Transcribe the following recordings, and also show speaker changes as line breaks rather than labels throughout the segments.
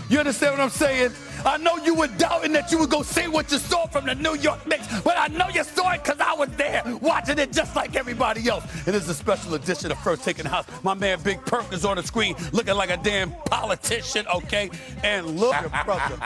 You understand what I'm saying? I know you were doubting that you would go see what you saw from the New York Knicks, but I know you saw it because I was there watching it just like everybody else. And it's a special edition of First Take in the House. My man Big Perk is on the screen looking like a damn politician, okay? And look, your brother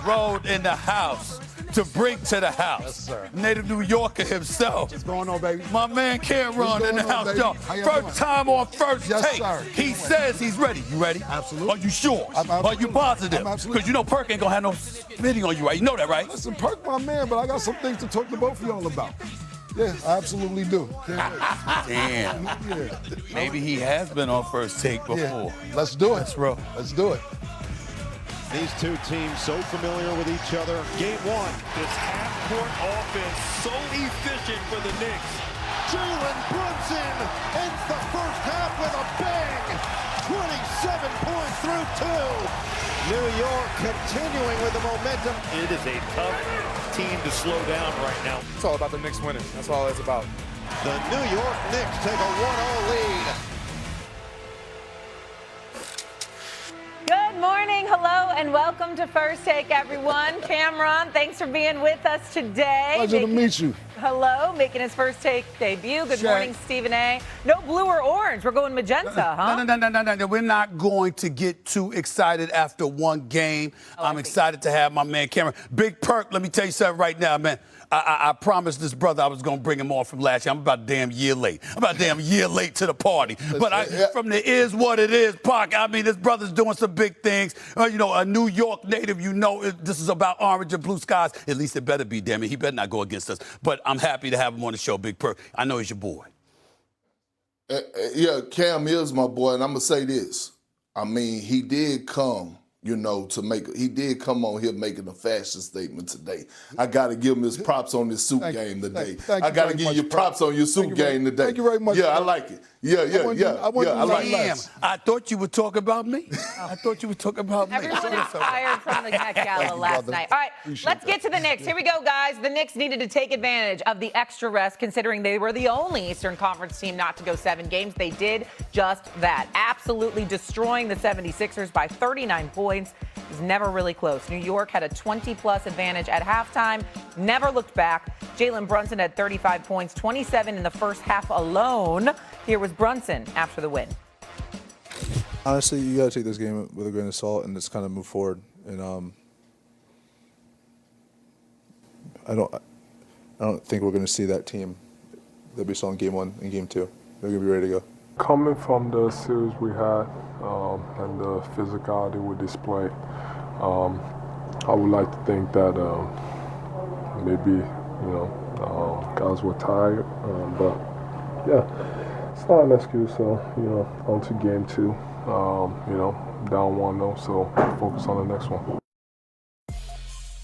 rode in the house to bring to the house.
Yes, sir.
Native New Yorker himself.
What's going on, baby?
My man Cameron in the house,
baby?
y'all.
How you
First
doing?
time on First
Yes,
Take.
sir.
He says he's ready. You ready?
Absolutely.
Are you sure?
I'm
Are you
absolutely.
positive?
I'm absolutely.
Because you know Perk ain't gonna have no spitting on you, right? You know that, right?
Listen, Perk, my man, but I got some things to talk to both of y'all about. Yeah, I absolutely do.
Damn.
Yeah.
Maybe he has been on First Take before.
Yeah. Let's do it.
Let's roll.
Let's do it.
These two teams so familiar with each other. Game one.
This half-court offense so efficient for the Knicks.
Jalen Brunson ends the first half with a bang. 27 points through two. New York continuing with the momentum.
It is a tough team to slow down right now.
It's all about the Knicks winning. That's all it's about.
The New York Knicks take a 1-0 lead.
Good morning, hello, and welcome to First Take, everyone. Cameron, thanks for being with us today.
Pleasure to meet you.
Hello, making his First Take debut. Good
Shay.
morning, Stephen A. No blue or orange. We're going magenta, huh?
No. We're not going to get too excited after one game. I'm excited to have my man Cameron. Big Perk, let me tell you something right now, man. I promised this brother I was going to bring him on from last year. I'm about a damn year late. I'm about a damn year late to the party. But from the is what it is, Pac, I mean, this brother's doing some big things. You know, a New York native, you know, this is about orange and blue skies. At least it better be, damn it. He better not go against us. But I'm happy to have him on the show, Big Perk. I know he's your boy.
Yeah, Cam is my boy, and I'm going to say this. I mean, he did come, you know, he did come on here making a fashion statement today. I got to give him his props on his suit game today.
Thank
I
you
got to
very
give
much,
you
Perk.
props on your suit game today.
Thank you very much,
Yeah, I
Perk.
like it. Yeah. I like
Damn,
it.
I thought you would talk about me. I thought you would talk about me.
Everyone is tired from the Met Gala last night. All right, let's get to the Knicks. Here we go, guys. The Knicks needed to take advantage of the extra rest, considering they were the only Eastern Conference team not to go 7 games. They did just that, absolutely destroying the 76ers by 39 points. It was never really close. New York had a 20-plus advantage at halftime, never looked back. Jalen Brunson had 35 points, 27 in the first half alone. Here was Brunson after the win.
Honestly, you got to take this game with a grain of salt and just kind of move forward. And I don't think we're going to see that team that we saw in Game 1 and Game 2. They're going to be ready to go.
Coming from the series we had and the physicality we displayed, I would like to think that maybe, guys were tired, but yeah, it's not an excuse. So, on to Game 2, down 1-0, so focus on the next one.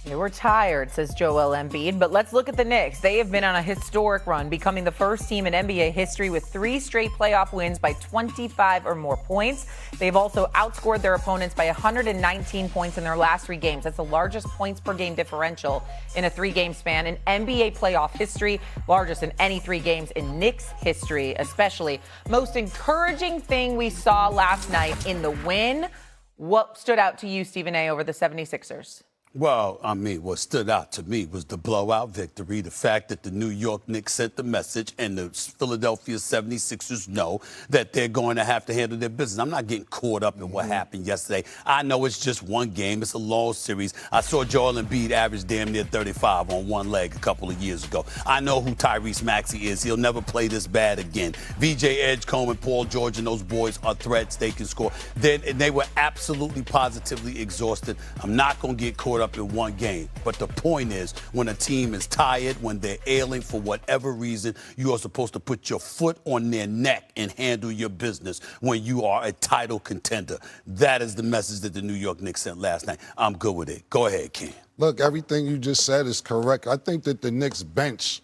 They were tired, says Joel Embiid, but let's look at the Knicks. They have been on a historic run, becoming the first team in NBA history with 3 straight playoff wins by 25 or more points. They've also outscored their opponents by 119 points in their last 3 games. That's the largest points per game differential in a 3-game span in NBA playoff history, largest in any 3 games in Knicks history, especially. Most encouraging thing we saw last night in the win. What stood out to you, Stephen A., over the 76ers?
Well, I mean, what stood out to me was the blowout victory, the fact that the New York Knicks sent the message and the Philadelphia 76ers know that they're going to have to handle their business. I'm not getting caught up in what happened yesterday. I know it's just one game. It's a long series. I saw Joel Embiid average damn near 35 on one leg a couple of years ago. I know who Tyrese Maxey is. He'll never play this bad again. VJ Edgecombe and Paul George and those boys are threats. They can score. They were absolutely positively exhausted. I'm not going to get caught up in one game. But the point is, when a team is tired, when they're ailing for whatever reason, you are supposed to put your foot on their neck and handle your business when you are a title contender. That is the message that the New York Knicks sent last night. I'm good with it. Go ahead, Ken.
Look, everything you just said is correct. I think that the Knicks bench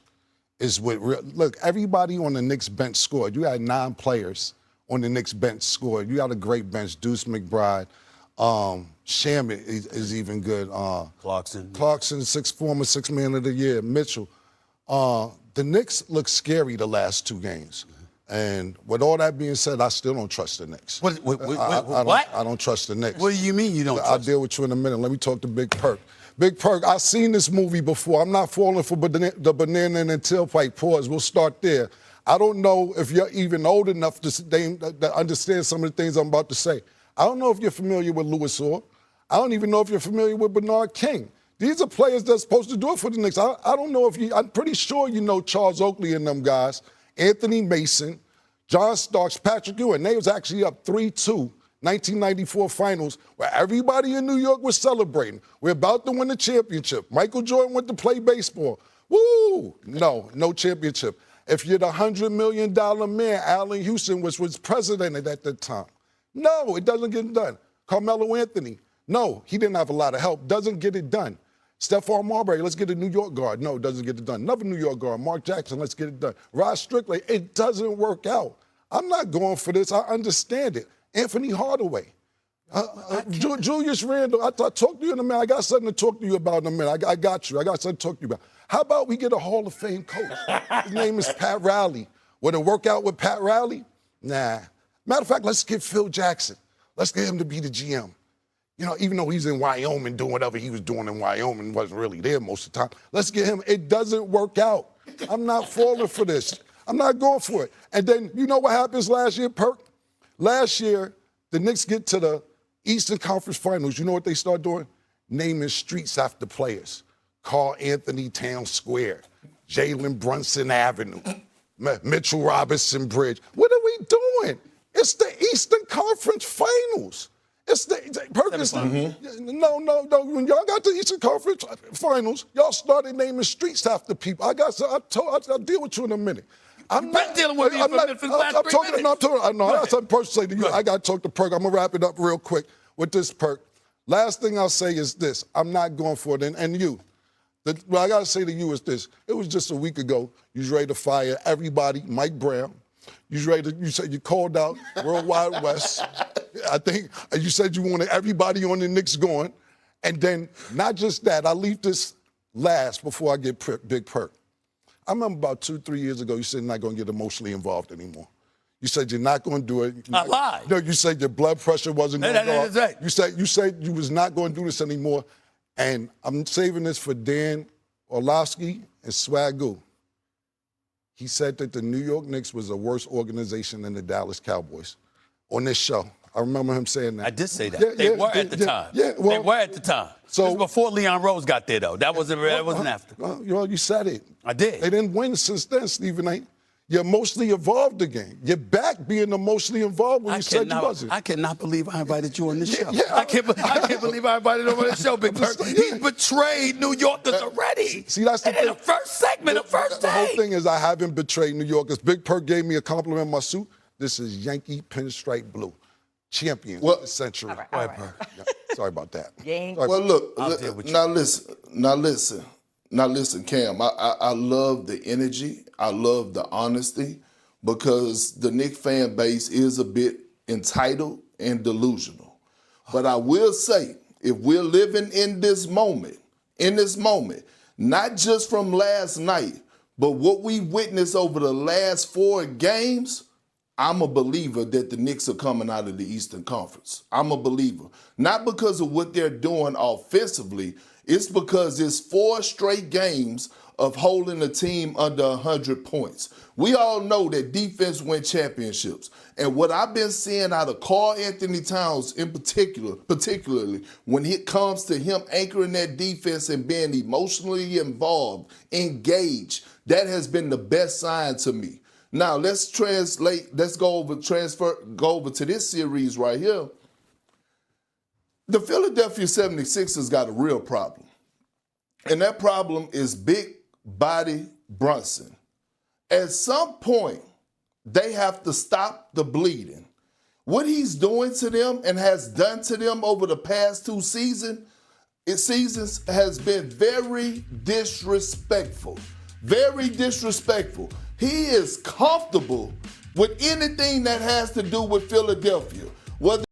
is what look, everybody on the Knicks bench scored. You had 9 players on the Knicks bench scored. You got a great bench. Deuce McBride. Sham is even good. Clarkson, former six man of the year. Mitchell. The Knicks look scary the last 2 games. And with all that being said, I still don't trust the Knicks.
What?
I don't trust the Knicks.
What do you mean you don't trust
I'll deal with you in a minute. Let me talk to Big Perk. Big Perk, I've seen this movie before. I'm not falling for the banana and tailpipe. Pause. We'll start there. I don't know if you're even old enough to understand some of the things I'm about to say. I don't know if you're familiar with Louis Orr. I don't even know if you're familiar with Bernard King. These are players that's supposed to do it for the Knicks. I don't know if I'm pretty sure you know Charles Oakley and them guys, Anthony Mason, John Starks, Patrick Ewing. They was actually up 3-2, 1994 finals, where everybody in New York was celebrating. We're about to win the championship. Michael Jordan went to play baseball. Woo! No championship. If you're the $100 million man, Allen Houston was president at that time. No, it doesn't get done. Carmelo Anthony, no, he didn't have a lot of help. Doesn't get it done. Stephon Marbury, let's get a New York guard. No, doesn't get it done. Another New York guard, Mark Jackson, let's get it done. Rod Strickland, it doesn't work out. I'm not going for this. I understand it. Anthony Hardaway. Julius Randle, I'll talk to you in a minute. I got something to talk to you about in a minute. I got you. I got something to talk to you about. How about we get a Hall of Fame coach? His name is Pat Riley. Would it work out with Pat Riley? Nah. Matter of fact, let's get Phil Jackson. Let's get him to be the GM. You know, even though he's in Wyoming doing whatever he was doing in Wyoming, wasn't really there most of the time. Let's get him. It doesn't work out. I'm not falling for this. I'm not going for it. And then, you know what happens last year, Perk? Last year, the Knicks get to the Eastern Conference Finals. You know what they start doing? Naming streets after players. Carl Anthony Town Square, Jalen Brunson Avenue, Mitchell Robinson Bridge. What are we doing? It's the Eastern Conference Finals. It's the Perkins. No. When y'all got the Eastern Conference Finals, y'all started naming streets after people. I'll deal with you in a minute.
I'm not dealing with you for the last 3 minutes.
I got something personal to say to you. I got to talk to Perk. I'm going to wrap it up real quick with this, Perk. Last thing I'll say is this. I'm not going for it. And you. What I got to say to you is this. It was just a week ago. You was ready to fire everybody, Mike Brown. You said you called out World Wide West. I think you said you wanted everybody on the Knicks going. And then not just that, I'll leave this last before I get Big Perk. I remember about 2-3 years ago, you said you're not going to get emotionally involved anymore. You said you're not going to do it.
I lied.
No, you said your blood pressure wasn't going to go up.
Right.
You said you was not going to do this anymore. And I'm saving this for Dan Orlovsky and Swagoo. He said that the New York Knicks was a worse organization than the Dallas Cowboys on this show. I remember him saying that.
I did say that. They were at the time.
Yeah, well,
they were at the time.
So
it was before Leon Rose got there, though. That wasn't after.
You said it.
I did.
They didn't win since then, Stephen A. You emotionally evolved again. You're back being emotionally involved when you said you wasn't.
I cannot believe I invited you on this show. I can't believe I invited him on this show, Big Perk. He betrayed New Yorkers already.
See, that's the thing.
The first segment, the first day.
The whole thing is I haven't betrayed New Yorkers. Big Perk gave me a compliment in my suit. This is Yankee pinstripe blue. Champion of the century.
All right.
Yeah, sorry about that.
Well, look, now listen, Cam. I love the energy. I love the honesty because the Knicks fan base is a bit entitled and delusional. But I will say, if we're living in this moment, not just from last night, but what we witnessed over the last 4 games, I'm a believer that the Knicks are coming out of the Eastern Conference. I'm a believer. Not because of what they're doing offensively. It's because it's 4 straight games of holding a team under 100 points. We all know that defense wins championships. And what I've been seeing out of Karl Anthony Towns in particularly when it comes to him anchoring that defense and being emotionally involved, engaged, that has been the best sign to me. Now, let's go over to this series right here. The Philadelphia 76ers got a real problem. And that problem is big body Brunson. At some point, they have to stop the bleeding. What he's doing to them and has done to them over the past 2 seasons has been very disrespectful. Very disrespectful. He is comfortable with anything that has to do with Philadelphia. Whether